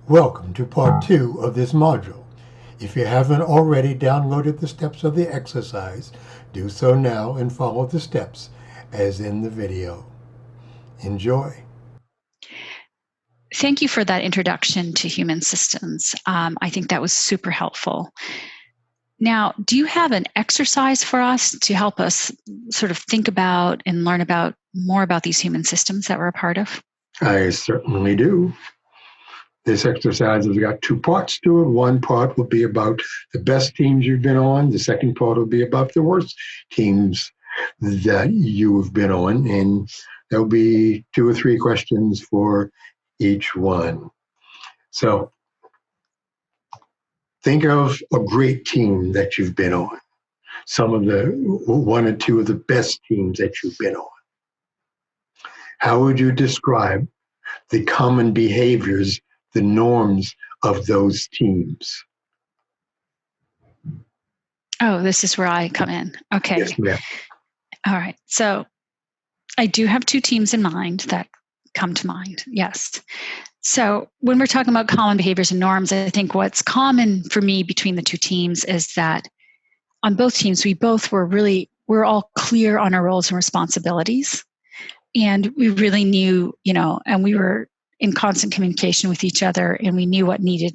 Welcome to part 2 of this module. If you haven't already downloaded the steps of the exercise, do so now and follow the steps as in the video. Enjoy. Thank you for that introduction to human systems. I think that was super helpful. Now, do you have an exercise for us to help us sort of think about and learn about more about these human systems that we're a part of? I certainly do. This exercise has got 2 parts to it. One part will be about the best teams you've been on. The second part will be about the worst teams that you've been on. And there'll be 2 or 3 questions for each one. So think of a great team that you've been on. Some of the 1 or 2 of the best teams that you've been on. How would you describe the common behaviors, the norms of those teams? Oh, this is where I come in. Okay. Yes, ma'am. All right. So I do have 2 teams in mind that come to mind. Yes. So when we're talking about common behaviors and norms, I think what's common for me between the 2 teams is that on both teams, we're all clear on our roles and responsibilities. And we really knew, and we were in constant communication with each other, and we knew what needed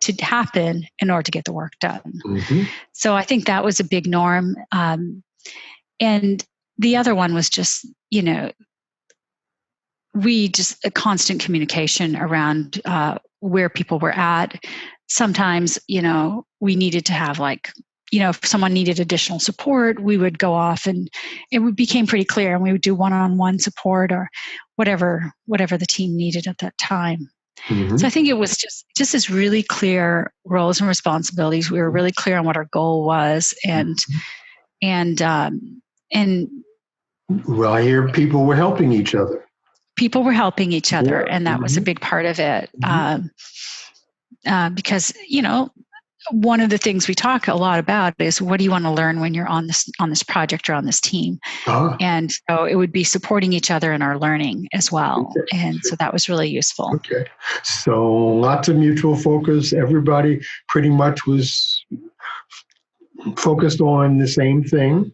to happen in order to get the work done. Mm-hmm. So I think that was a big norm. And the other one was just, a constant communication around where people were at. Sometimes, we needed to have if someone needed additional support, we would go off and became pretty clear, and we would do one-on-one support or whatever the team needed at that time. Mm-hmm. So I think it was just as really clear roles and responsibilities. We were really clear on what our goal was, and well, I hear people were helping each other. People were helping each other, yeah. And that was a big part of it. Because one of the things we talk a lot about is what do you want to learn when you're on this project or on this team? And so it would be supporting each other in our learning as well. Okay. And so that was really useful. Okay. So lots of mutual focus. Everybody pretty much was focused on the same thing.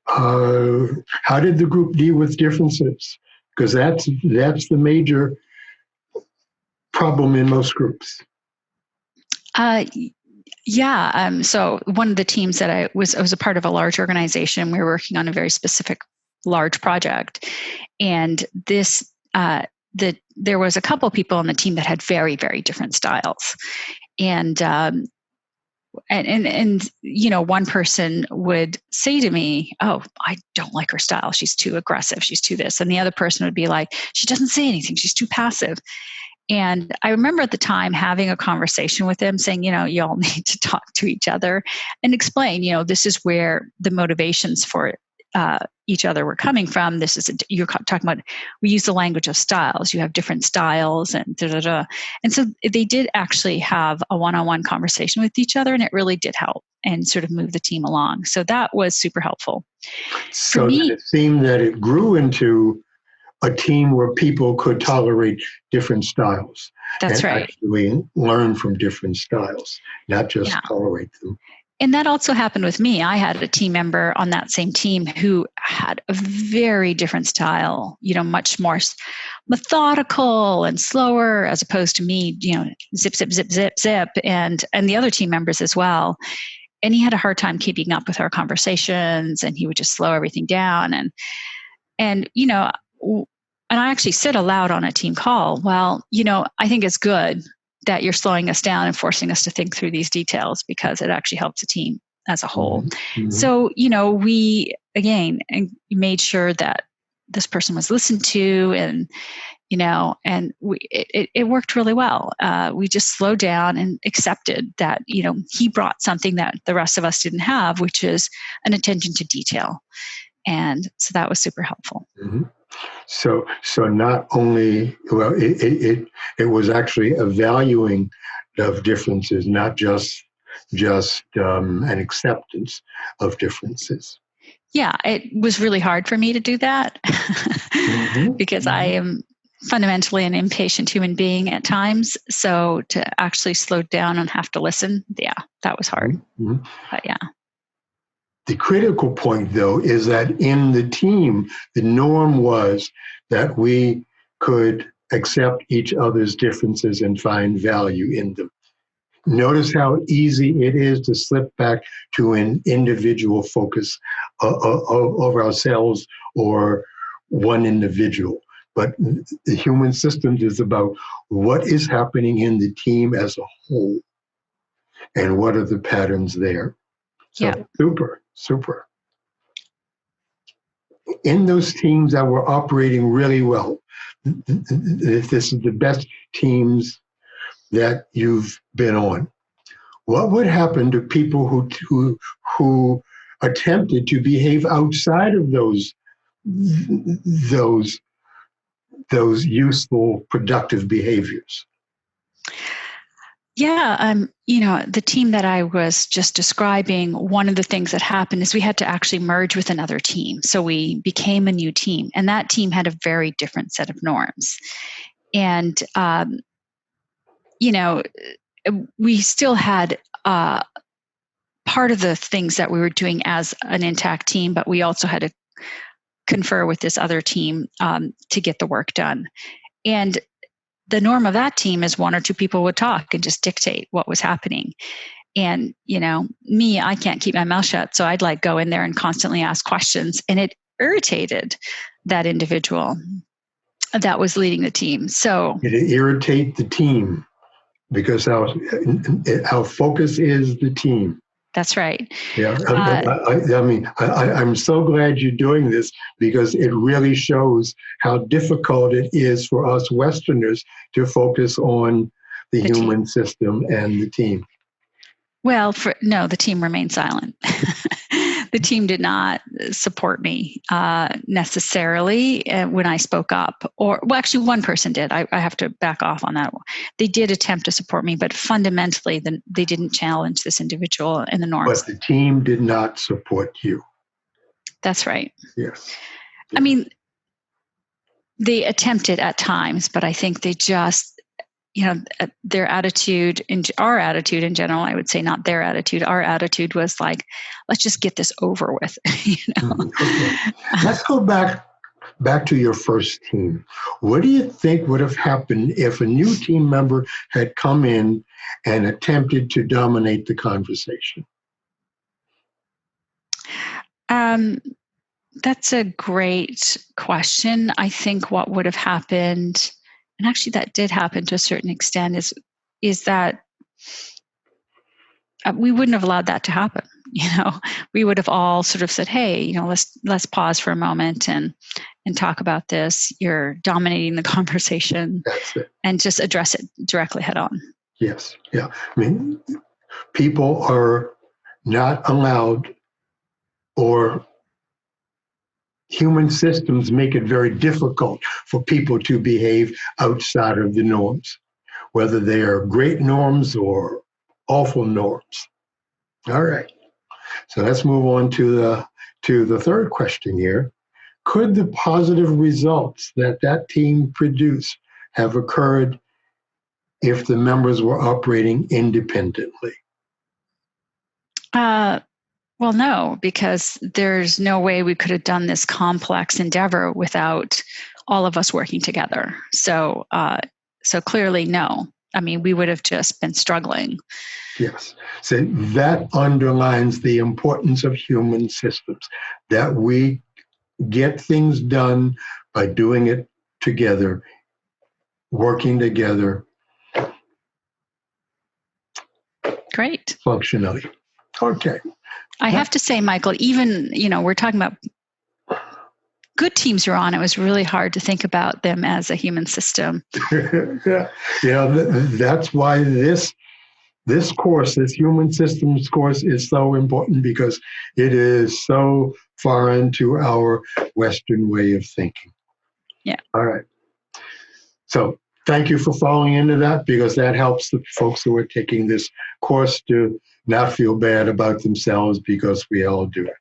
How did the group deal with differences? Because that's the major problem in most groups. So one of the teams that I was a part of a large organization. We were working on a very specific large project, and there was a couple of people on the team that had very, very different styles, and one person would say to me, "Oh, I don't like her style. She's too aggressive. She's too this," and the other person would be like, "She doesn't say anything. She's too passive." And I remember at the time having a conversation with them saying, you all need to talk to each other and explain, this is where the motivations for each other were coming from. You're talking about, we use the language of styles. You have different styles and da-da-da. And so they did actually have a one-on-one conversation with each other, and it really did help and sort of move the team along. So that was super helpful. So it seemed that it grew into a team where people could tolerate different styles. That's right. Actually learn from different styles, not just tolerate them. And that also happened with me. I had a team member on that same team who had a very different style, much more methodical and slower, as opposed to me, zip, zip, zip, zip, zip, and the other team members as well. And he had a hard time keeping up with our conversations, and he would just slow everything down. And I actually said aloud on a team call, well, I think it's good that you're slowing us down and forcing us to think through these details, because it actually helps the team as a whole. Mm-hmm. So, we, again, made sure that this person was listened to, and, it worked really well. We just slowed down and accepted that, he brought something that the rest of us didn't have, which is an attention to detail. And so that was super helpful. Mm-hmm. So not only, it was actually a valuing of differences, not just an acceptance of differences. Yeah, it was really hard for me to do that because I am fundamentally an impatient human being at times. So to actually slow down and have to listen, yeah, that was hard. Mm-hmm. But yeah. The critical point, though, is that in the team, the norm was that we could accept each other's differences and find value in them. Notice how easy it is to slip back to an individual focus of ourselves or one individual. But the human systems is about what is happening in the team as a whole and what are the patterns there. So Yeah. super. In those teams that were operating really well, if this is the best teams that you've been on, what would happen to people who attempted to behave outside of those useful, productive behaviors? Yeah, the team that I was just describing, one of the things that happened is we had to actually merge with another team. So we became a new team, and that team had a very different set of norms. And, we still had part of the things that we were doing as an intact team, but we also had to confer with this other team to get the work done. And the norm of that team is one or two people would talk and just dictate what was happening. And, me, I can't keep my mouth shut. So I'd go in there and constantly ask questions. And it irritated that individual that was leading the team. So it irritate the team because our focus is the team. That's right. Yeah, I'm so glad you're doing this because it really shows how difficult it is for us Westerners to focus on the human system and the team. Well, the team remained silent. The team did not support me necessarily when I spoke up. Actually, one person did. I have to back off on that. They did attempt to support me, but fundamentally, they didn't challenge this individual and the norms. But the team did not support you. That's right. Yes. I mean, they attempted at times, but I think they just, their attitude, our attitude in general, I would say not their attitude, our attitude was let's just get this over with. Okay. Let's go back to your first team. What do you think would have happened if a new team member had come in and attempted to dominate the conversation? That's a great question. I think what would have happened, and actually that did happen to a certain extent, is that we wouldn't have allowed that to happen. We would have all sort of said, "Hey, let's pause for a moment and talk about this. You're dominating the conversation." That's it. And just address it directly head on. Yes. Yeah. I mean, people are not allowed, or human systems make it very difficult for people to behave outside of the norms, whether they are great norms or awful norms. All right. So let's move on to the third question here. Could the positive results that team produced have occurred if the members were operating independently? Well, no, because there's no way we could have done this complex endeavor without all of us working together. So clearly, no. I mean, we would have just been struggling. Yes. So that underlines the importance of human systems, that we get things done by doing it together, working together. Great. Functionally. Okay. I have to say, Michael, even, we're talking about good teams you're on. It was really hard to think about them as a human system. Yeah. That's why this course, this human systems course, is so important, because it is so far into our Western way of thinking. Yeah. All right. So thank you for falling into that, because that helps the folks who are taking this course to not feel bad about themselves, because we all do it.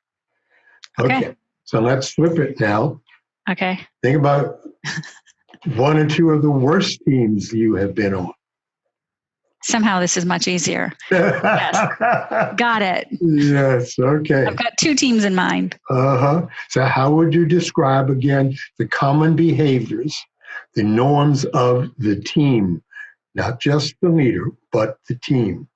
Okay. So let's flip it now. Okay. Think about one or two of the worst teams you have been on. Somehow this is much easier. Yes. Got it. Yes, okay. I've got 2 teams in mind. So how would you describe, again, the common behaviors, the norms of the team, not just the leader, but the team?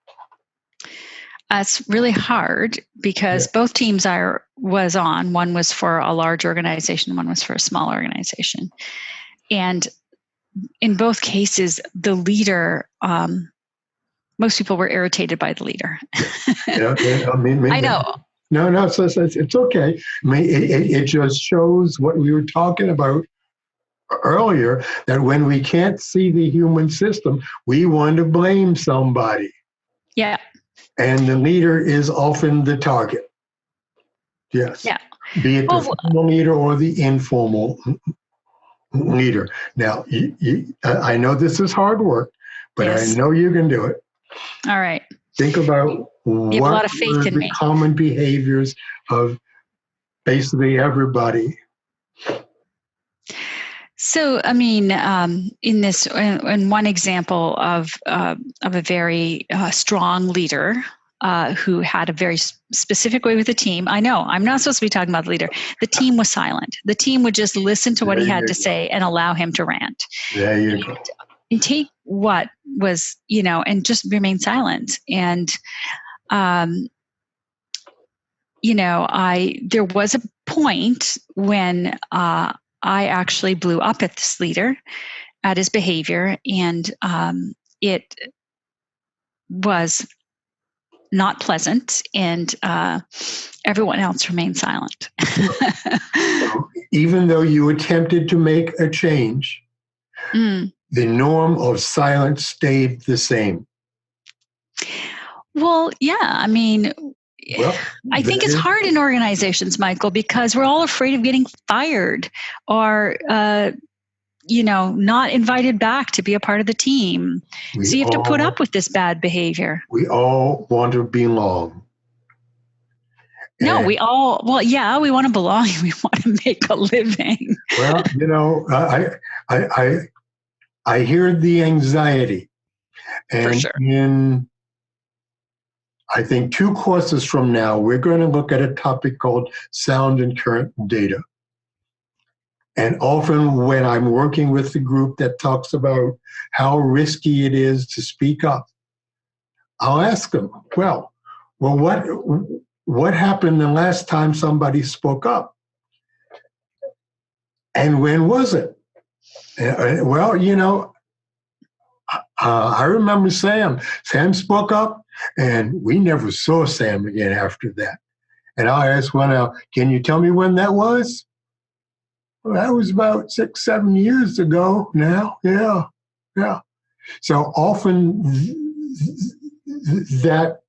It's really hard because both teams I was on, one was for a large organization, one was for a small organization. And in both cases, the leader, most people were irritated by the leader. I know. No, it's okay. I mean, it just shows what we were talking about earlier, that when we can't see the human system, we want to blame somebody. Yeah. And the leader is often the target. Yes. Yeah. Be it the formal leader or the informal leader. Now, I know this is hard work, but I know you can do it. All right. Think about what a lot of faith in the me. common behaviors of basically everybody. So, I mean, in one example of a very strong leader who had a very specific way with the team. I know I'm not supposed to be talking about the leader. The team was silent. The team would just listen to what he had to say and allow him to rant. There you go. And take what was, and just remain silent. And, there was a point when I actually blew up at this leader, at his behavior, and it was not pleasant, and everyone else remained silent. Even though you attempted to make a change, the norm of silence stayed the same. Well, yeah, I mean, I think it's hard in organizations, Michael, because we're all afraid of getting fired or, not invited back to be a part of the team. So you have to put up with this bad behavior. We all want to belong. No, we want to belong. We want to make a living. Well, I hear the anxiety. And for sure. In, I think, 2 courses from now, we're going to look at a topic called sound and current data. And often when I'm working with the group that talks about how risky it is to speak up, I'll ask them, well, what happened the last time somebody spoke up? And when was it? Well, I remember Sam. Sam spoke up, and we never saw Sam again after that. And I asked, well, now, can you tell me when that was? Well, that was about 6-7 years ago now. Yeah. So often that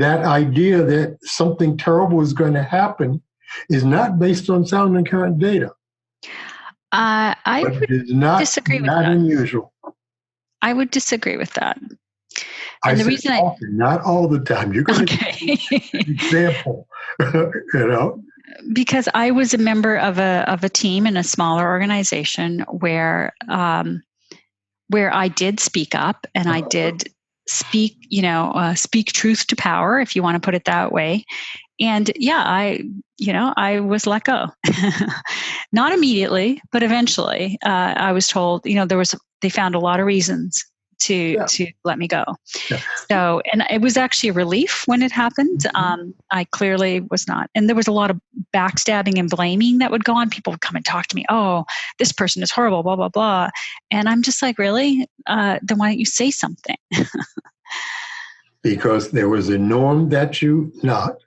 idea that something terrible is going to happen is not based on sound and current data. I would disagree with that. Not unusual. I would disagree with that. And the reason not all the time. You're going to give an example, Because I was a member of a team in a smaller organization where I did speak up and I did speak truth to power, if you want to put it that way. And I was let go. Not immediately, but eventually. I was told, they found a lot of reasons to let me go. Yeah. So, and it was actually a relief when it happened. I clearly was not. And there was a lot of backstabbing and blaming that would go on. People would come and talk to me. Oh, this person is horrible, blah, blah, blah. And I'm just like, really? Then why don't you say something? Because there was a norm that you not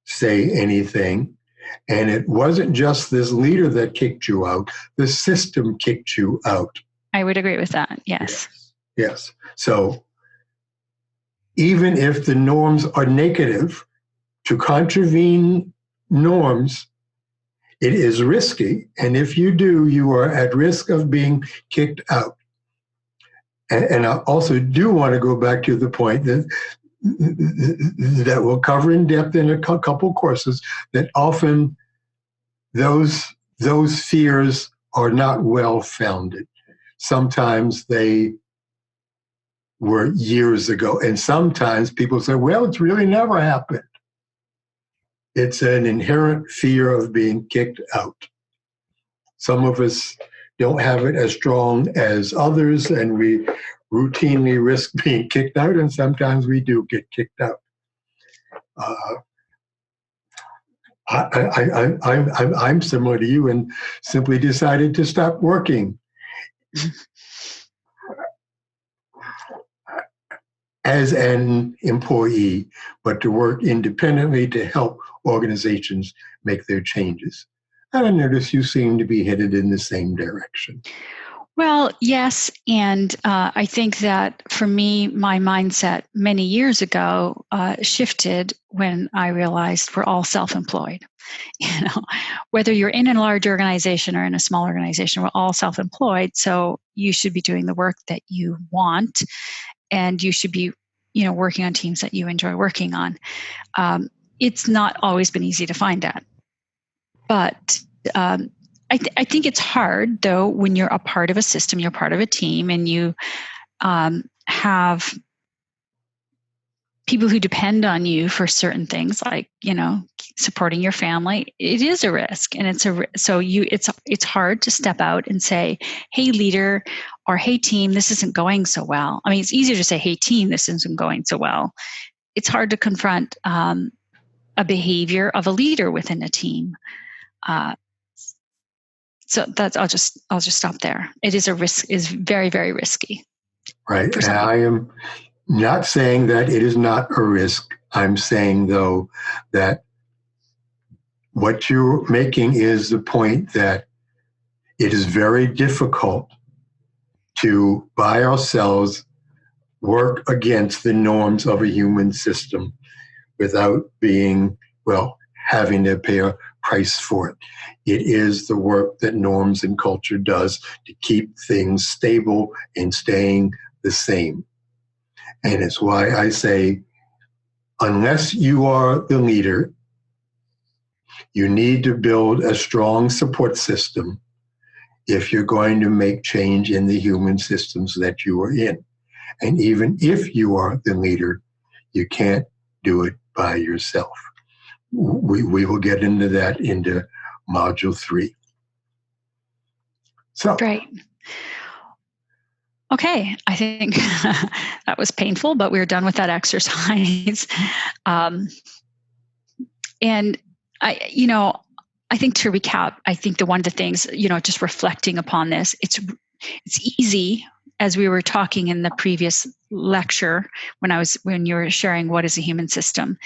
say anything. And it wasn't just this leader that kicked you out. The system kicked you out. I would agree with that. Yes. Yes. So even if the norms are negative, to contravene norms, it is risky. And if you do, you are at risk of being kicked out. And I also do want to go back to the point that we'll cover in depth in a couple courses, that often those fears are not well founded. sometimes they were years ago. And sometimes people say, well, it's really never happened. It's an inherent fear of being kicked out. Some of us don't have it as strong as others, and we routinely risk being kicked out, and sometimes we do get kicked out. I'm similar to you and simply decided to stop working as an employee, but to work independently to help organizations make their changes. And I notice you seem to be headed in the same direction. Well, yes. And I think that for me, my mindset many years ago shifted when I realized we're all self-employed. You know, whether you're in a large organization or in a small organization, we're all self-employed. So you should be doing the work that you want, and you should be, working on teams that you enjoy working on. It's not always been easy to find that. But I think it's hard, though, when you're a part of a system, you're part of a team, and you have people who depend on you for certain things, like supporting your family. It is a risk, and it's hard to step out and say, "Hey, leader," or "Hey, team, this isn't going so well." I mean, it's easier to say, "Hey, team, this isn't going so well." It's hard to confront a behavior of a leader within a team. So that's I'll just stop there. It is a risk. Is very, very risky. Right. And I am not saying that it is not a risk. I'm saying, though, that what you're making is the point that it is very difficult to, by ourselves, work against the norms of a human system without having to pay a price for it. It is the work that norms and culture does to keep things stable and staying the same. And it's why I say, unless you are the leader, you need to build a strong support system if you're going to make change in the human systems that you are in. And even if you are the leader, you can't do it by yourself. We will get into that into Module 3. So, great. Okay, I think that was painful, but we're done with that exercise. And I think to recap, I think one of the things, just reflecting upon this, it's easy, as we were talking in the previous lecture when you were sharing what is a human system.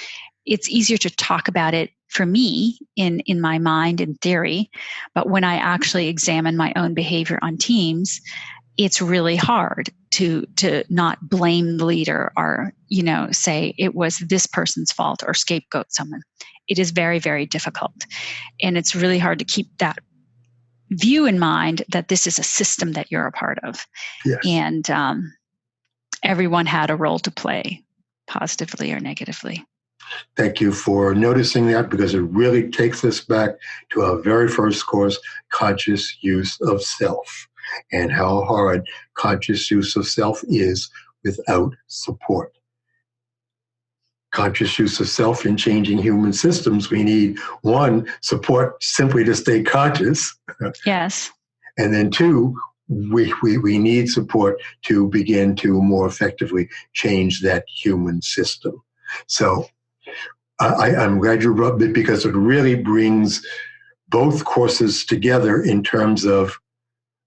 It's easier to talk about it for me in my mind in theory, but when I actually examine my own behavior on teams, it's really hard to not blame the leader or say it was this person's fault or scapegoat someone. It is very, very difficult, and it's really hard to keep that view in mind that this is a system that you're a part of. Yes. And everyone had a role to play, positively or negatively. Thank you for noticing that, because it really takes us back to our very first course, conscious use of self, and how hard conscious use of self is without support. Conscious use of self in changing human systems, we need, one, support simply to stay conscious. Yes. And then two, we need support to begin to more effectively change that human system. So I'm glad you brought it, because it really brings both courses together in terms of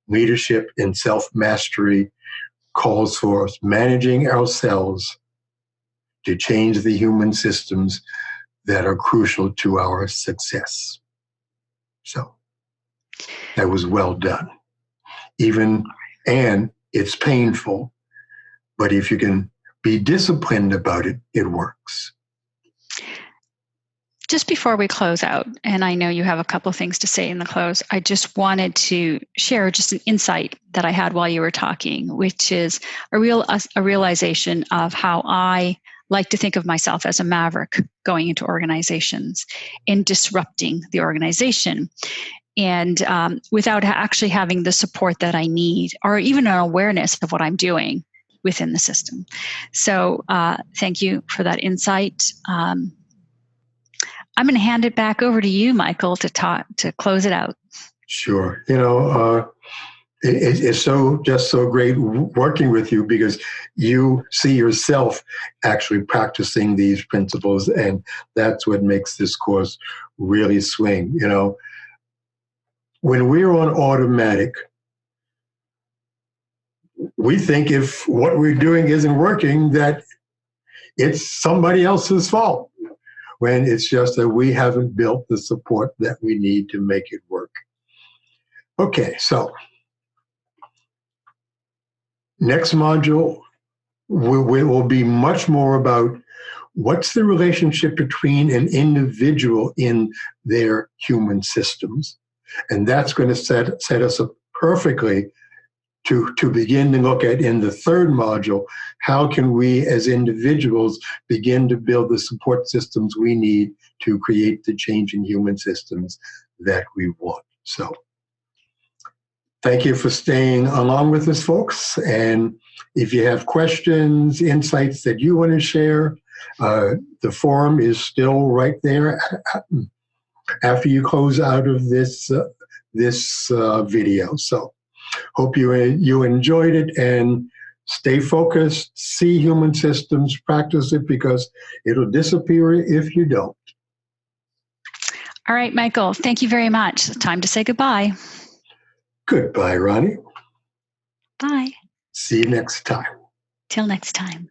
leadership and self-mastery, calls for us managing ourselves to change the human systems that are crucial to our success. So that was well done. And it's painful, but if you can be disciplined about it, it works. Just before we close out, and I know you have a couple of things to say in the close, I just wanted to share just an insight that I had while you were talking, which is a realization of how I like to think of myself as a maverick going into organizations and disrupting the organization. and without actually having the support that I need, or even an awareness of what I'm doing within the system. So thank you for that insight. I'm going to hand it back over to you, Michael, to close it out. Sure. It's so great working with you, because you see yourself actually practicing these principles, and that's what makes this course really swing. When we're on automatic, we think if what we're doing isn't working, that it's somebody else's fault, when it's just that we haven't built the support that we need to make it work. Okay, so next module will be much more about what's the relationship between an individual in their human systems. And that's going to set us up perfectly to begin to look at, in the third module, how can we as individuals begin to build the support systems we need to create the change in human systems that we want. So thank you for staying along with us, folks. And if you have questions, insights that you want to share, the forum is still right there after you close out of this video. So hope you enjoyed it, and stay focused, see human systems, practice it, because it'll disappear if you don't. All right, Michael, thank you very much. Time to say goodbye. Goodbye, Ronnie. Bye. See you next time. Till next time.